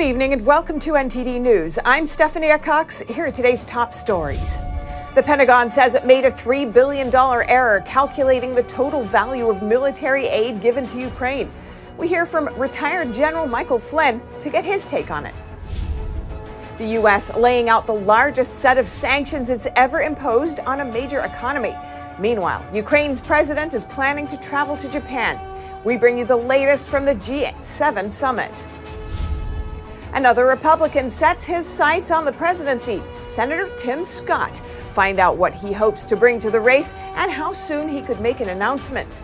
evening and welcome to NTD News. I'm Stephanie Cox. Here are today's top stories. The Pentagon says it made a $3 billion error calculating the total value of military aid given to Ukraine. We hear from retired General Michael Flynn to get his take on it. The U.S. laying out the largest set of sanctions it's ever imposed on a major economy. Meanwhile, Ukraine's president is planning to travel to Japan. We bring you the latest from the G7 summit. Another Republican sets his sights on the presidency. Senator Tim Scott. Find out what he hopes to bring to the race and how soon he could make an announcement.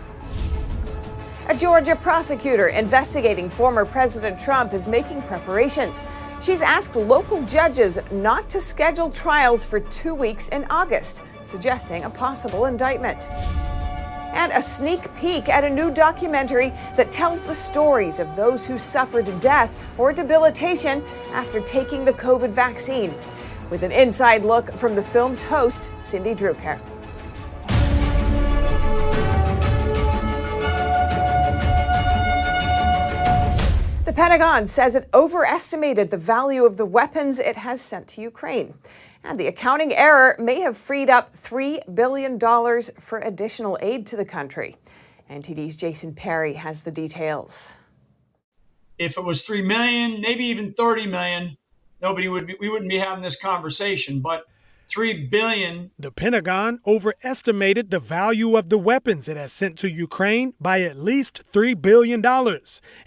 A Georgia prosecutor investigating former President Trump is making preparations. She's asked local judges not to schedule trials for 2 weeks in August, suggesting a possible indictment. And a sneak peek at a new documentary that tells the stories of those who suffered death or debilitation after taking the COVID vaccine. With an inside look from the film's host, Cindy Drucker. The Pentagon says it overestimated the value of the weapons it has sent to Ukraine. And the accounting error may have freed up $3 billion for additional aid to the country. NTD's Jason Perry has the details. If it was 3 million, maybe even 30 million, we wouldn't be having this conversation. But 3 billion. The Pentagon overestimated the value of the weapons it has sent to Ukraine by at least $3 billion.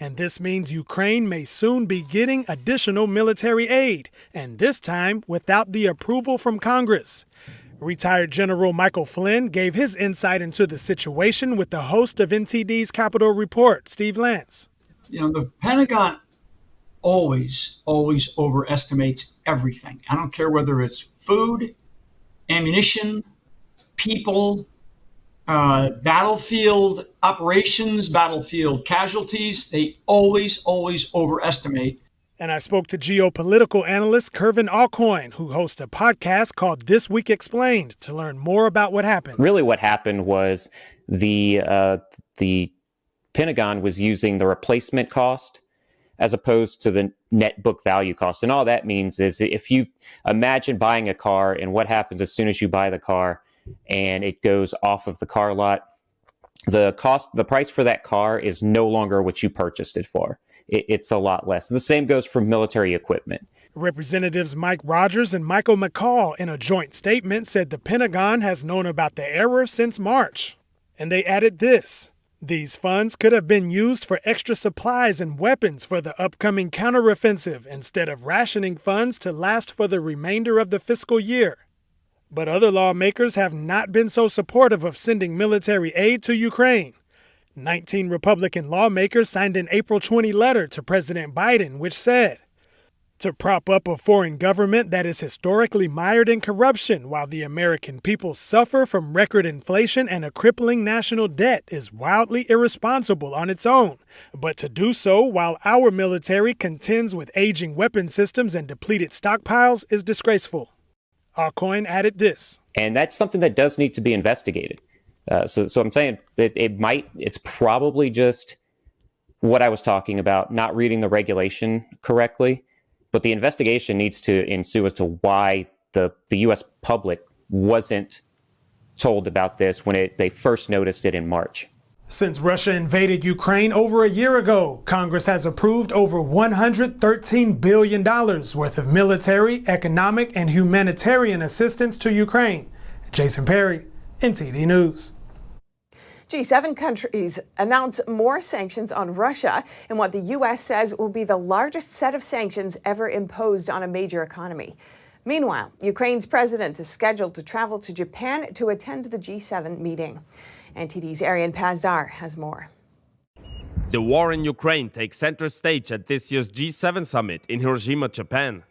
And this means Ukraine may soon be getting additional military aid, and this time without the approval from Congress. Retired General Michael Flynn gave his insight into the situation with the host of NTD's Capitol Report, Steve Lance. You know, the Pentagon always overestimates everything. I don't care whether it's food, ammunition, people, battlefield operations, battlefield casualties. They always overestimate. And I spoke to geopolitical analyst Kervin Alcoin, who hosts a podcast called This Week Explained, to learn more about what happened. Really what happened was the Pentagon was using the replacement cost as opposed to the net book value cost. And all that means is if you imagine buying a car and what happens as soon as you buy the car and it goes off of the car lot, the price for that car is no longer what you purchased it for. It's a lot less. The same goes for military equipment. Representatives Mike Rogers and Michael McCall in a joint statement said the Pentagon has known about the error since March. And they added this: these funds could have been used for extra supplies and weapons for the upcoming counteroffensive instead of rationing funds to last for the remainder of the fiscal year. But other lawmakers have not been so supportive of sending military aid to Ukraine. 19 Republican lawmakers signed an April 20 letter to President Biden, which said, to prop up a foreign government that is historically mired in corruption while the American people suffer from record inflation and a crippling national debt is wildly irresponsible on its own. But to do so while our military contends with aging weapon systems and depleted stockpiles is disgraceful. Alcoin added this. And that's something that does need to be investigated. So I'm saying it's probably just what I was talking about, not reading the regulation correctly. But the investigation needs to ensue as to why the U.S. public wasn't told about this when they first noticed it in March. Since Russia invaded Ukraine over a year ago, Congress has approved over $113 billion worth of military, economic, and humanitarian assistance to Ukraine. Jason Perry, NTD News. G7 countries announce more sanctions on Russia in what the U.S. says will be the largest set of sanctions ever imposed on a major economy. Meanwhile, Ukraine's president is scheduled to travel to Japan to attend the G7 meeting. NTD's Arian Pazdar has more. The war in Ukraine takes center stage at this year's G7 summit in Hiroshima, Japan.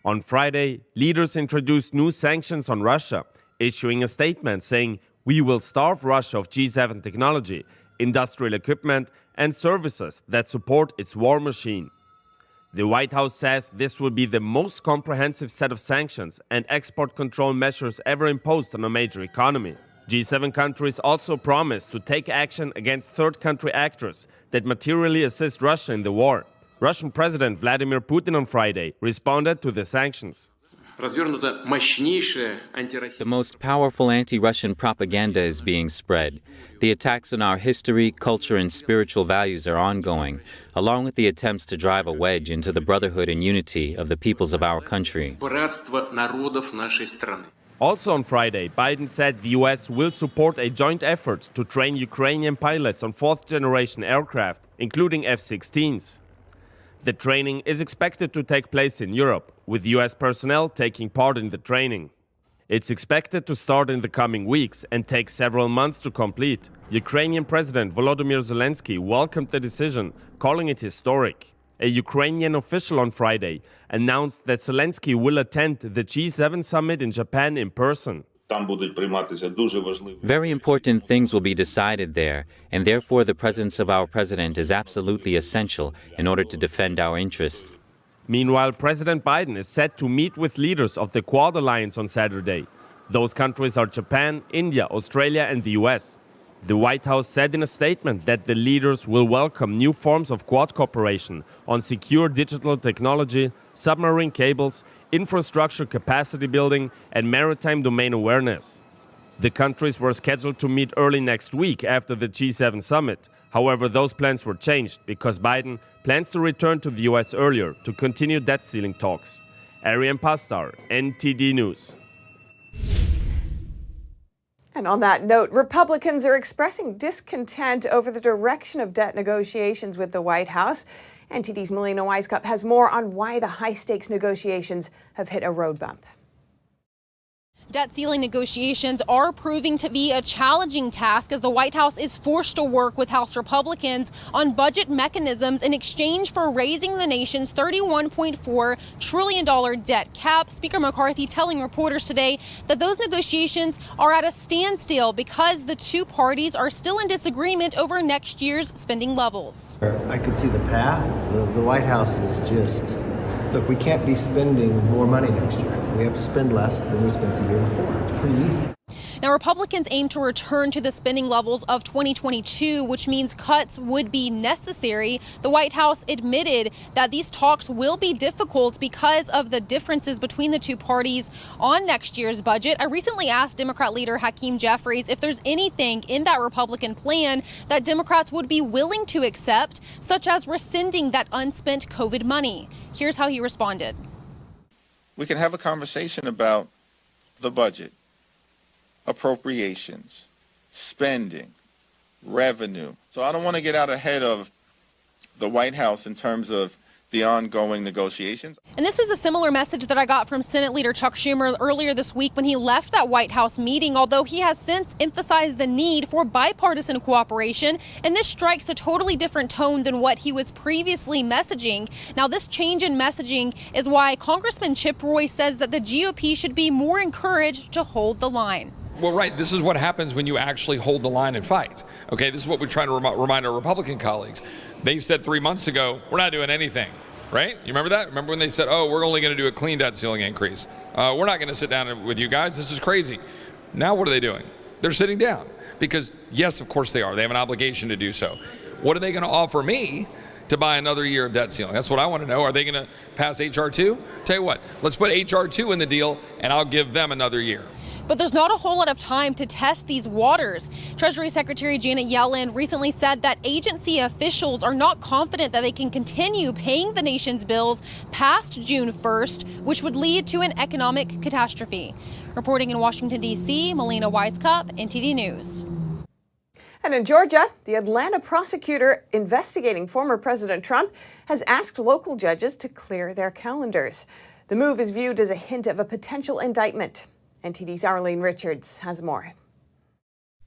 On Friday, leaders introduced new sanctions on Russia, issuing a statement saying, "We will starve Russia of G7 technology, industrial equipment, and services that support its war machine." The White House says this will be the most comprehensive set of sanctions and export control measures ever imposed on a major economy. G7 countries also promised to take action against third country actors that materially assist Russia in the war. Russian President Vladimir Putin on Friday responded to the sanctions. The most powerful anti-Russian propaganda is being spread. The attacks on our history, culture, and spiritual values are ongoing, along with the attempts to drive a wedge into the brotherhood and unity of the peoples of our country. Also on Friday, Biden said the U.S. will support a joint effort to train Ukrainian pilots on fourth-generation aircraft, including F-16s. The training is expected to take place in Europe, with U.S. personnel taking part in the training. It's expected to start in the coming weeks and take several months to complete. Ukrainian President Volodymyr Zelenskyy welcomed the decision, calling it historic. A Ukrainian official on Friday announced that Zelenskyy will attend the G7 summit in Japan in person. Very important things will be decided there, and therefore the presence of our president is absolutely essential in order to defend our interests. Meanwhile, President Biden is set to meet with leaders of the Quad Alliance on Saturday. Those countries are Japan, India, Australia, and the US. The White House said in a statement that the leaders will welcome new forms of Quad cooperation on secure digital technology, submarine cables, infrastructure capacity building, and maritime domain awareness. The countries were scheduled to meet early next week after the G7 summit. However, those plans were changed because Biden plans to return to the US earlier to continue debt ceiling talks. Arian Pastar, NTD News. And on that note, Republicans are expressing discontent over the direction of debt negotiations with the White House. NTD's Melina Wisecup has more on why the high-stakes negotiations have hit a road bump. Debt ceiling negotiations are proving to be a challenging task as the White House is forced to work with House Republicans on budget mechanisms in exchange for raising the nation's $31.4 trillion debt cap. Speaker McCarthy telling reporters today that those negotiations are at a standstill because the two parties are still in disagreement over next year's spending levels. I could see the path. The White House is just, look, we can't be spending more money next year. We have to spend less than we spent the year before. It's pretty easy. Now, Republicans aim to return to the spending levels of 2022, which means cuts would be necessary. The White House admitted that these talks will be difficult because of the differences between the two parties on next year's budget. I recently asked Democrat leader Hakeem Jeffries if there's anything in that Republican plan that Democrats would be willing to accept, such as rescinding that unspent COVID money. Here's how he responded. We can have a conversation about the budget, appropriations, spending, revenue. So I don't want to get out ahead of the White House in terms of the ongoing negotiations. And this is a similar message that I got from Senate Leader Chuck Schumer earlier this week when he left that White House meeting, although he has since emphasized the need for bipartisan cooperation. And this strikes a totally different tone than what he was previously messaging. Now, this change in messaging is why Congressman Chip Roy says that the GOP should be more encouraged to hold the line. Well, right. This is what happens when you actually hold the line and fight. Okay, this is what we're trying to remind our Republican colleagues. They said 3 months ago, we're not doing anything, right? You remember that? Remember when they said, oh, we're only going to do a clean debt ceiling increase. We're not going to sit down with you guys. This is crazy. Now what are they doing? They're sitting down because, yes, of course they are. They have an obligation to do so. What are they going to offer me to buy another year of debt ceiling? That's what I want to know. Are they going to pass H.R. 2? Tell you what, let's put H.R. 2 in the deal, and I'll give them another year. But there's not a whole lot of time to test these waters. Treasury Secretary Janet Yellen recently said that agency officials are not confident that they can continue paying the nation's bills past June 1st, which would lead to an economic catastrophe. Reporting in Washington, D.C., Melina Wisecup, NTD News. And in Georgia, the Atlanta prosecutor investigating former President Trump has asked local judges to clear their calendars. The move is viewed as a hint of a potential indictment. NTD's Arlene Richards has more.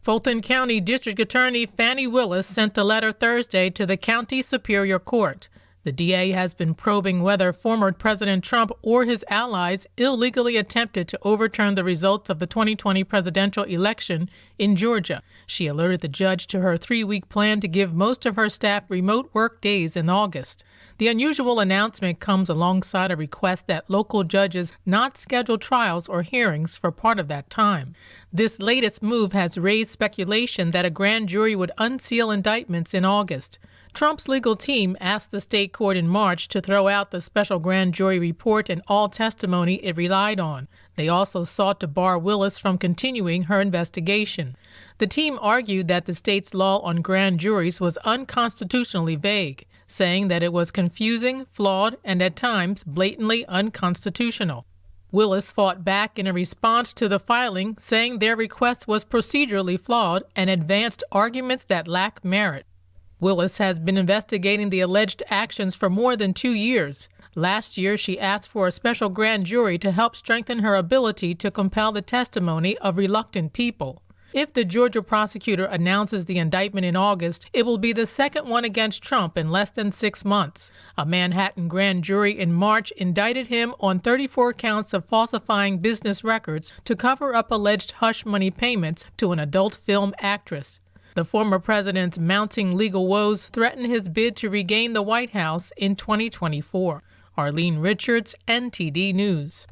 Fulton County District Attorney Fannie Willis sent the letter Thursday to the County Superior Court. The DA has been probing whether former President Trump or his allies illegally attempted to overturn the results of the 2020 presidential election in Georgia. She alerted the judge to her 3-week plan to give most of her staff remote work days in August. The unusual announcement comes alongside a request that local judges not schedule trials or hearings for part of that time. This latest move has raised speculation that a grand jury would unseal indictments in August. Trump's legal team asked the state court in March to throw out the special grand jury report and all testimony it relied on. They also sought to bar Willis from continuing her investigation. The team argued that the state's law on grand juries was unconstitutionally vague, saying that it was confusing, flawed, and at times blatantly unconstitutional. Willis fought back in a response to the filing, saying their request was procedurally flawed and advanced arguments that lack merit. Willis has been investigating the alleged actions for more than 2 years. Last year, she asked for a special grand jury to help strengthen her ability to compel the testimony of reluctant people. If the Georgia prosecutor announces the indictment in August, it will be the second one against Trump in less than 6 months. A Manhattan grand jury in March indicted him on 34 counts of falsifying business records to cover up alleged hush money payments to an adult film actress. The former president's mounting legal woes threaten his bid to regain the White House in 2024. Arlene Richards, NTD News.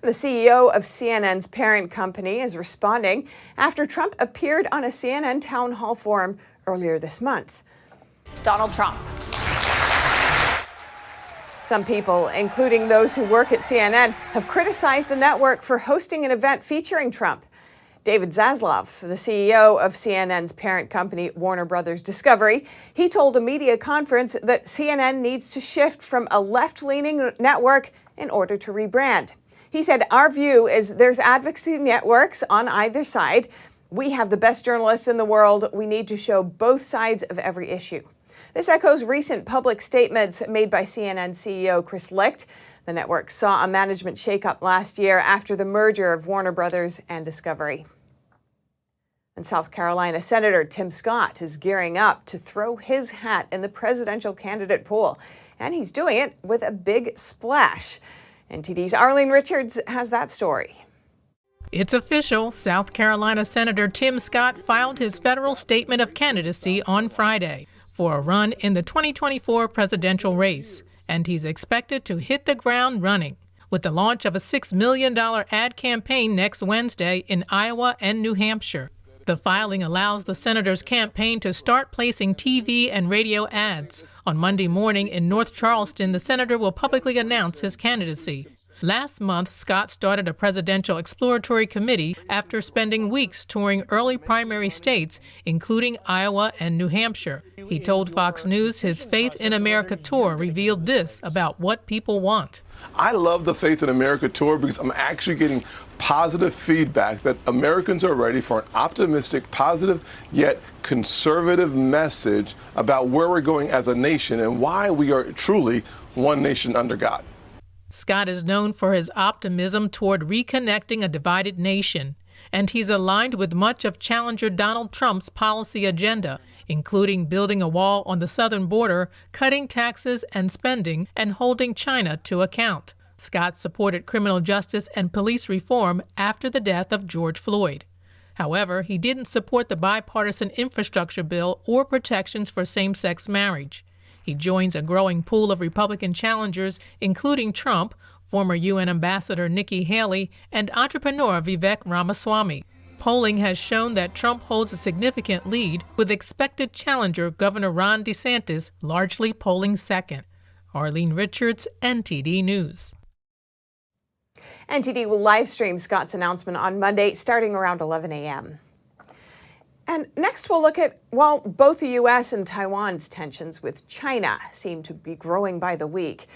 The CEO of CNN's parent company is responding after Trump appeared on a CNN town hall forum earlier this month. Donald Trump. Some people, including those who work at CNN, have criticized the network for hosting an event featuring Trump. David Zaslav, the CEO of CNN's parent company, Warner Brothers Discovery, he told a media conference that CNN needs to shift from a left-leaning network in order to rebrand. He said, "Our view is there's advocacy networks on either side. We have the best journalists in the world. We need to show both sides of every issue." This echoes recent public statements made by CNN CEO Chris Licht. The network saw a management shakeup last year after the merger of Warner Brothers and Discovery. And South Carolina Senator Tim Scott is gearing up to throw his hat in the presidential candidate pool, and he's doing it with a big splash. NTD's Arlene Richards has that story. It's official. South Carolina Senator Tim Scott filed his federal statement of candidacy on Friday for a run in the 2024 presidential race, and he's expected to hit the ground running with the launch of a $6 million ad campaign next Wednesday in Iowa and New Hampshire. The filing allows the senator's campaign to start placing TV and radio ads. On Monday morning in North Charleston, the senator will publicly announce his candidacy. Last month, Scott started a presidential exploratory committee after spending weeks touring early primary states, including Iowa and New Hampshire. He told Fox News his Faith in America tour revealed this about what people want. I love the Faith in America tour because I'm actually getting positive feedback that Americans are ready for an optimistic, positive, yet conservative message about where we're going as a nation and why we are truly one nation under God. Scott is known for his optimism toward reconnecting a divided nation, and he's aligned with much of challenger Donald Trump's policy agenda, including building a wall on the southern border, cutting taxes and spending, and holding China to account. Scott supported criminal justice and police reform after the death of George Floyd. However, he didn't support the bipartisan infrastructure bill or protections for same-sex marriage. He joins a growing pool of Republican challengers, including Trump, former UN Ambassador Nikki Haley, and entrepreneur Vivek Ramaswamy. Polling has shown that Trump holds a significant lead, with expected challenger Governor Ron DeSantis largely polling second. Arlene Richards, NTD News. NTD will live stream Scott's announcement on Monday, starting around 11 a.m. And next we'll look at, well, both the U.S. and Taiwan's tensions with China seem to be growing by the week.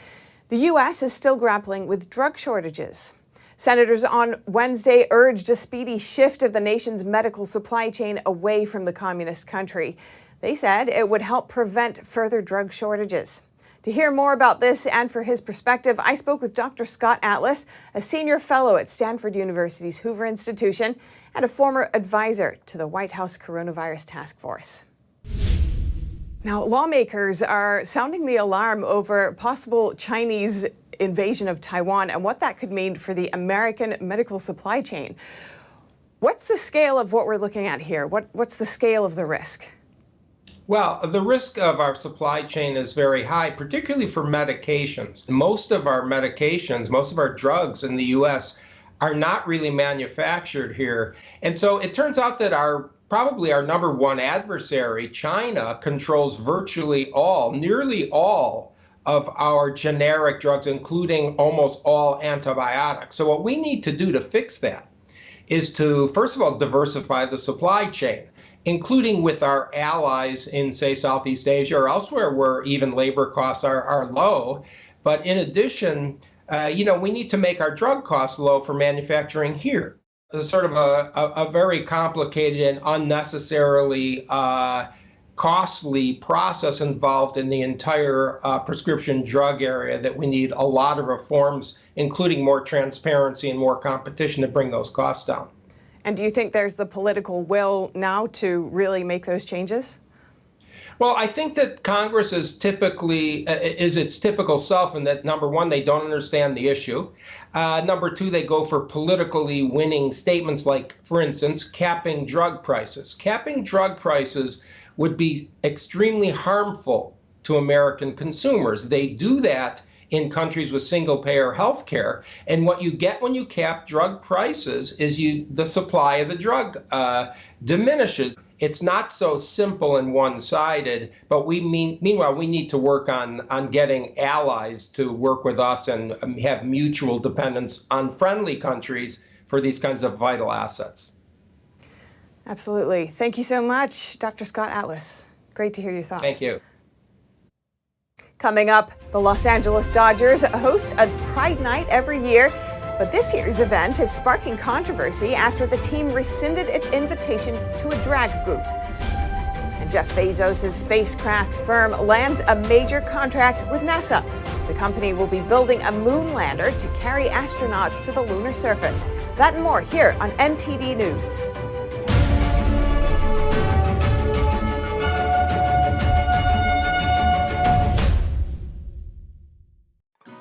The U.S. is still grappling with drug shortages. Senators on Wednesday urged a speedy shift of the nation's medical supply chain away from the communist country. They said it would help prevent further drug shortages. To hear more about this and for his perspective, I spoke with Dr. Scott Atlas, a senior fellow at Stanford University's Hoover Institution and a former advisor to the White House Coronavirus Task Force. Now, lawmakers are sounding the alarm over possible Chinese invasion of Taiwan and what that could mean for the American medical supply chain. What's the scale of what we're looking at here? What's the scale of the risk? Well, the risk of our supply chain is very high, particularly for medications. Most of our medications, most of our drugs in the U.S. are not really manufactured here. And so it turns out that our probably our number one adversary, China, controls nearly all of our generic drugs, including almost all antibiotics. So what we need to do to fix that is to, first of all, diversify the supply chain, including with our allies in, say, Southeast Asia or elsewhere where even labor costs are low. But in addition, we need to make our drug costs low for manufacturing here. There's sort of a very complicated and unnecessarily costly process involved in the entire prescription drug area that we need a lot of reforms, including more transparency and more competition to bring those costs down. And do you think there's the political will now to really make those changes? Well, I think that Congress is its typical self in that, number one, they don't understand the issue. Number two, they go for politically winning statements like, for instance, capping drug prices. Capping drug prices would be extremely harmful to American consumers. They do that in countries with single-payer health care. And what you get when you cap drug prices is the supply of the drug diminishes. It's not so simple and one-sided, but meanwhile, we need to work on getting allies to work with us and have mutual dependence on friendly countries for these kinds of vital assets. Absolutely. Thank you so much, Dr. Scott Atlas. Great to hear your thoughts. Thank you. Coming up, the Los Angeles Dodgers host a Pride Night every year, but this year's event is sparking controversy after the team rescinded its invitation to a drag group. And Jeff Bezos' spacecraft firm lands a major contract with NASA. The company will be building a moon lander to carry astronauts to the lunar surface. That and more here on NTD News.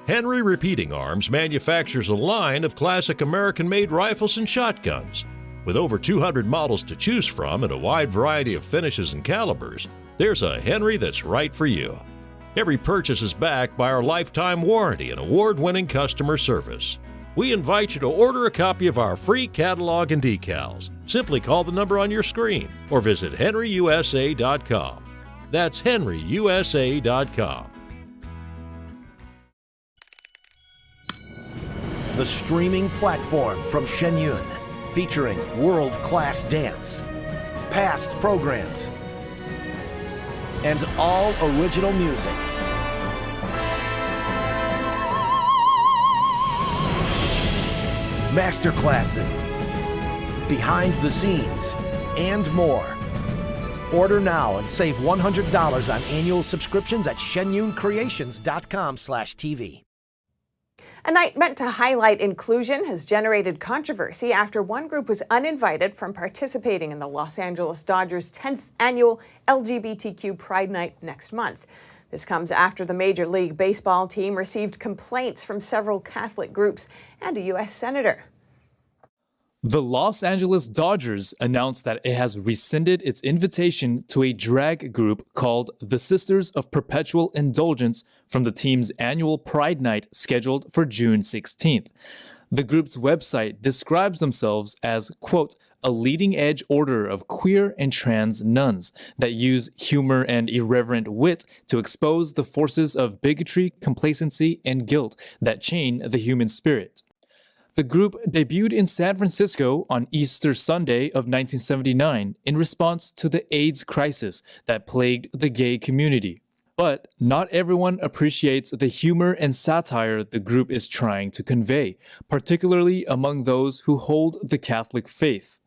Henry Repeating Arms manufactures a line of classic American-made rifles and shotguns. With over 200 models to choose from and a wide variety of finishes and calibers, there's a Henry that's right for you. Every purchase is backed by our lifetime warranty and award-winning customer service. We invite you to order a copy of our free catalog and decals. Simply call the number on your screen or visit henryusa.com. That's henryusa.com. The streaming platform from Shenyun, featuring world-class dance, past programs, and all original music. Masterclasses, behind the scenes, and more. Order now and save $100 on annual subscriptions at shenyuncreations.com/TV. A night meant to highlight inclusion has generated controversy after one group was uninvited from participating in the Los Angeles Dodgers' 10th annual LGBTQ Pride Night next month. This comes after the Major League Baseball team received complaints from several Catholic groups and a U.S. senator. The Los Angeles Dodgers announced that it has rescinded its invitation to a drag group called the Sisters of Perpetual Indulgence from the team's annual Pride Night scheduled for June 16th. The group's website describes themselves as, quote, a leading-edge order of queer and trans nuns that use humor and irreverent wit to expose the forces of bigotry, complacency, and guilt that chain the human spirit. The group debuted in San Francisco on Easter Sunday of 1979 in response to the AIDS crisis that plagued the gay community. But not everyone appreciates the humor and satire the group is trying to convey, particularly among those who hold the Catholic faith.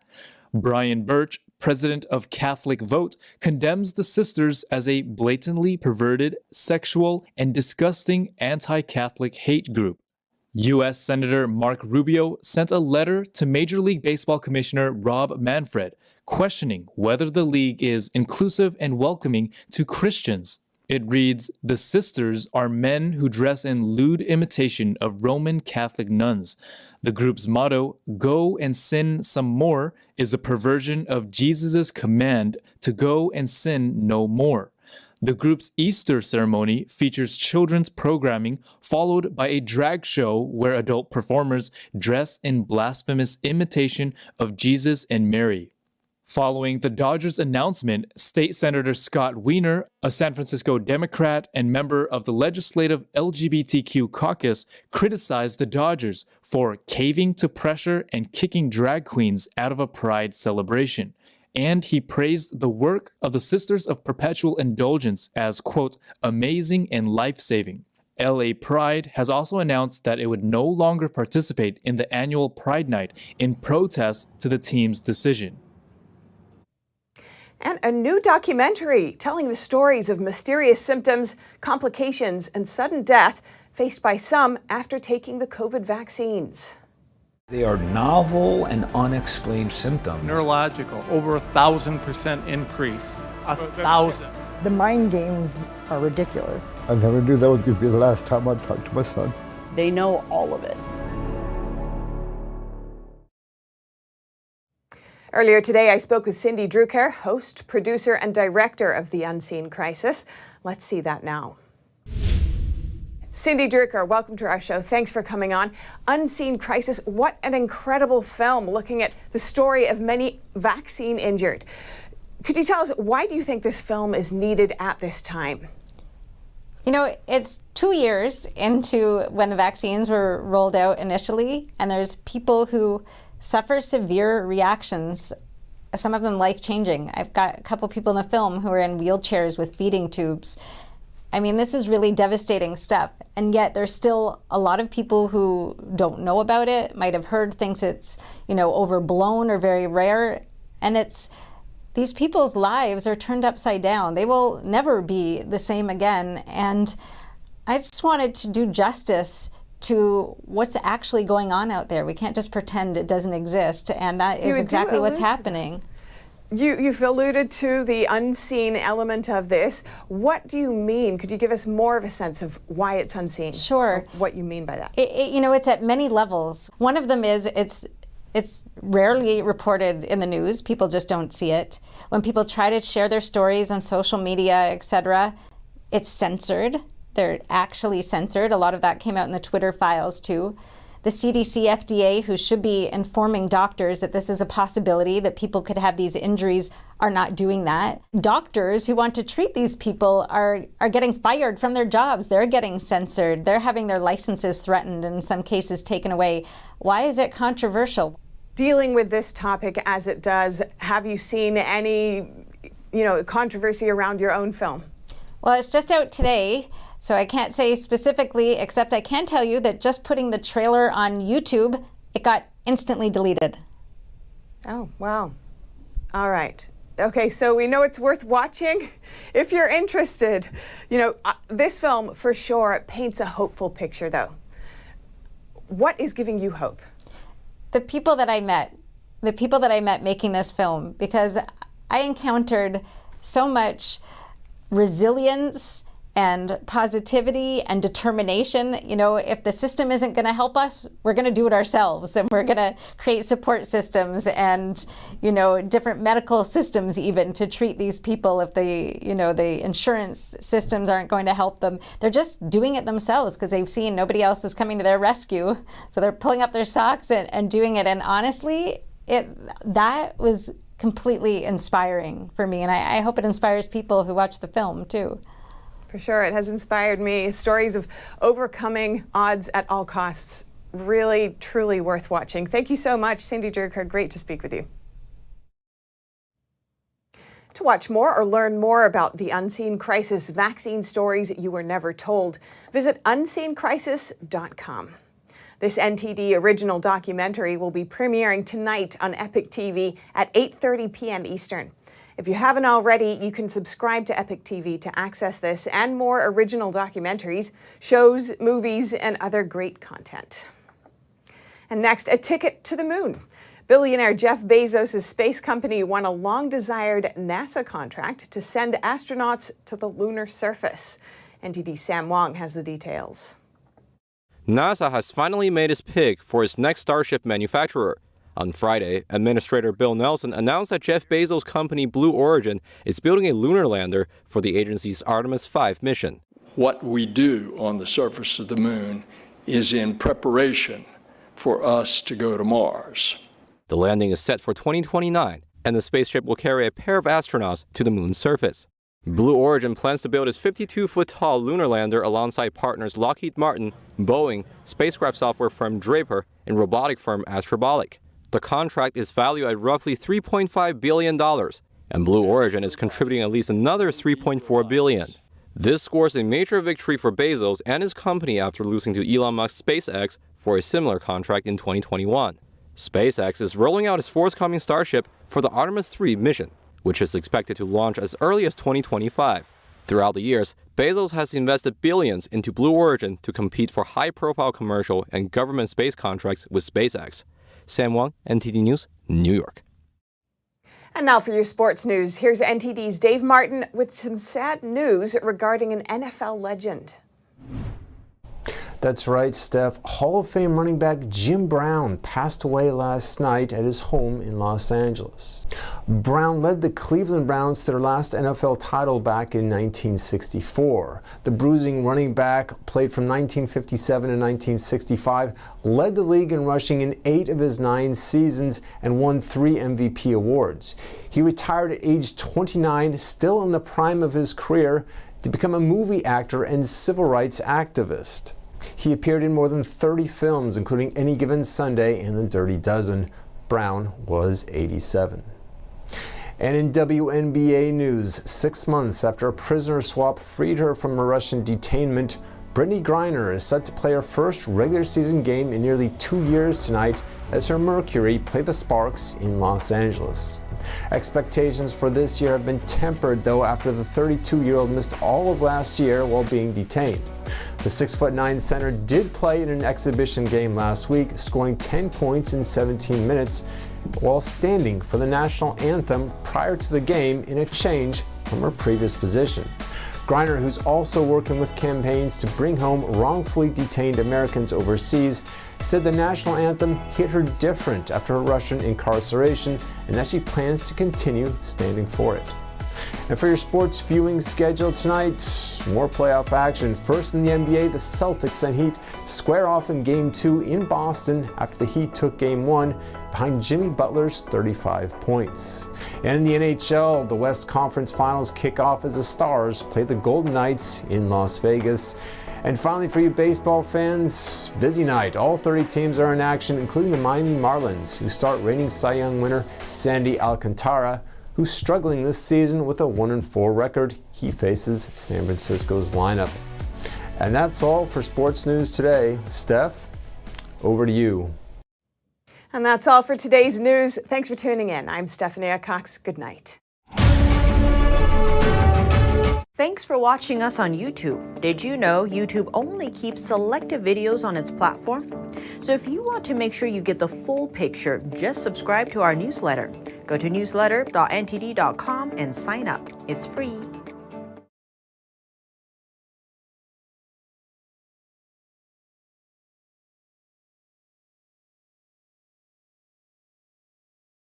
Brian Birch, president of Catholic Vote, condemns the sisters as a blatantly perverted, sexual, and disgusting anti-Catholic hate group. U.S. Senator Mark Rubio sent a letter to Major League Baseball Commissioner Rob Manfred, questioning whether the league is inclusive and welcoming to Christians. It reads, "The sisters are men who dress in lewd imitation of Roman Catholic nuns. The group's motto, 'Go and sin some more,' is a perversion of Jesus' command to go and sin no more." The group's Easter ceremony features children's programming followed by a drag show where adult performers dress in blasphemous imitation of Jesus and Mary. Following the Dodgers' announcement, State Senator Scott Wiener, a San Francisco Democrat and member of the legislative LGBTQ caucus, criticized the Dodgers for caving to pressure and kicking drag queens out of a pride celebration. And he praised the work of the Sisters of Perpetual Indulgence as, quote, amazing and life-saving. LA Pride has also announced that it would no longer participate in the annual Pride Night in protest to the team's decision. And a new documentary telling the stories of mysterious symptoms, complications, and sudden death faced by some after taking the COVID vaccines. They are novel and unexplained symptoms. Neurological, over 1,000% increase. 1,000. The mind games are ridiculous. I never knew that was going to be the last time I talked to my son. They know all of it. Earlier today, I spoke with Cindy Drucker, host, producer, and director of The Unseen Crisis. Let's see that now. Cindy Drucker, welcome to our show. Thanks for coming on. Unseen Crisis, what an incredible film looking at the story of many vaccine injured. Could you tell us, why do you think this film is needed at this time? You know, it's 2 years into when the vaccines were rolled out initially, and there's people who suffer severe reactions, some of them life-changing. I've got a couple people in the film who are in wheelchairs with feeding tubes. I mean, this is really devastating stuff. And yet there's still a lot of people who don't know about it, might have heard, thinks it's, you know, overblown or very rare. And it's, these people's lives are turned upside down. They will never be the same again. And I just wanted to do justice to what's actually going on out there. We can't just pretend it doesn't exist, and that is exactly what's happening. You've alluded to the unseen element of this. What do you mean? Could you give us more of a sense of why it's unseen? Sure. What you mean by that? You know, it's at many levels. One of them is it's rarely reported in the news. People just don't see it. When people try to share their stories on social media, etc., it's censored. They're actually censored. A lot of that came out in the Twitter files too. The CDC, FDA, who should be informing doctors that this is a possibility, that people could have these injuries, are not doing that. Doctors who want to treat these people are getting fired from their jobs. They're getting censored. They're having their licenses threatened, and in some cases taken away. Why is it controversial? Dealing with this topic as it does, have you seen any, controversy around your own film? Well, it's just out today. So I can't say specifically, except I can tell you that just putting the trailer on YouTube, it got instantly deleted. Oh, wow. All right. Okay, so we know it's worth watching if you're interested. This film for sure paints a hopeful picture, though. What is giving you hope? The people that I met making this film, because I encountered so much resilience and positivity and determination. If the system isn't going to help us, we're going to do it ourselves, and we're going to create support systems and, different medical systems even to treat these people. If the insurance systems aren't going to help them, they're just doing it themselves because they've seen nobody else is coming to their rescue. So they're pulling up their socks and doing it. And honestly, that was completely inspiring for me. And I hope it inspires people who watch the film too. For sure, it has inspired me. Stories of overcoming odds at all costs. Really, truly worth watching. Thank you so much, Cindy Drucker. Great to speak with you. To watch more or learn more about the Unseen Crisis vaccine stories you were never told, visit unseencrisis.com. This NTD original documentary will be premiering tonight on Epic TV at 8:30 p.m. Eastern. If you haven't already, you can subscribe to Epic TV to access this and more original documentaries, shows, movies, and other great content. And next, a ticket to the moon. Billionaire Jeff Bezos' space company won a long-desired NASA contract to send astronauts to the lunar surface. NTD's Sam Wong has the details. NASA has finally made its pick for its next Starship manufacturer. On Friday, Administrator Bill Nelson announced that Jeff Bezos' company Blue Origin is building a lunar lander for the agency's Artemis 5 mission. What we do on the surface of the moon is in preparation for us to go to Mars. The landing is set for 2029, and the spaceship will carry a pair of astronauts to the moon's surface. Blue Origin plans to build its 52-foot-tall lunar lander alongside partners Lockheed Martin, Boeing, spacecraft software firm Draper, and robotic firm Astrobolic. The contract is valued at roughly $3.5 billion, and Blue Origin is contributing at least another $3.4 billion. This scores a major victory for Bezos and his company after losing to Elon Musk's SpaceX for a similar contract in 2021. SpaceX is rolling out its forthcoming Starship for the Artemis 3 mission, which is expected to launch as early as 2025. Throughout the years, Bezos has invested billions into Blue Origin to compete for high-profile commercial and government space contracts with SpaceX. Sam Wang, NTD News, New York. And now for your sports news, here's NTD's Dave Martin with some sad news regarding an NFL legend. That's right, Steph. Hall of Fame running back Jim Brown passed away last night at his home in Los Angeles. Brown led the Cleveland Browns to their last NFL title back in 1964. The bruising running back played from 1957 to 1965, led the league in rushing in 8 of his 9 seasons, and won 3 MVP awards. He retired at age 29, still in the prime of his career, to become a movie actor and civil rights activist. He appeared in more than 30 films, including Any Given Sunday and The Dirty Dozen. Brown was 87. And in WNBA news, 6 months after a prisoner swap freed her from a Russian detainment, Brittany Griner is set to play her first regular season game in nearly 2 years tonight as her Mercury play the Sparks in Los Angeles. Expectations for this year have been tempered, though, after the 32-year-old missed all of last year while being detained. The 6'9" center did play in an exhibition game last week, scoring 10 points in 17 minutes while standing for the national anthem prior to the game in a change from her previous position. Griner, who's also working with campaigns to bring home wrongfully detained Americans overseas, said the national anthem hit her different after her Russian incarceration and that she plans to continue standing for it. And for your sports viewing schedule tonight, more playoff action. First in the NBA, the Celtics and Heat square off in Game 2 in Boston after the Heat took Game 1 behind Jimmy Butler's 35 points. And in the NHL, the West Conference Finals kick off as the Stars play the Golden Knights in Las Vegas. And finally, for you baseball fans, busy night. All 30 teams are in action, including the Miami Marlins, who start reigning Cy Young winner Sandy Alcantara, who's struggling this season with a 1-4 record. He faces San Francisco's lineup. And that's all for sports news today. Steph, over to you. And that's all for today's news. Thanks for tuning in. I'm Stephanie Cox. Good night. Thanks for watching us on YouTube. Did you know YouTube only keeps selective videos on its platform? So if you want to make sure you get the full picture, just subscribe to our newsletter. Go to newsletter.ntd.com and sign up. It's free.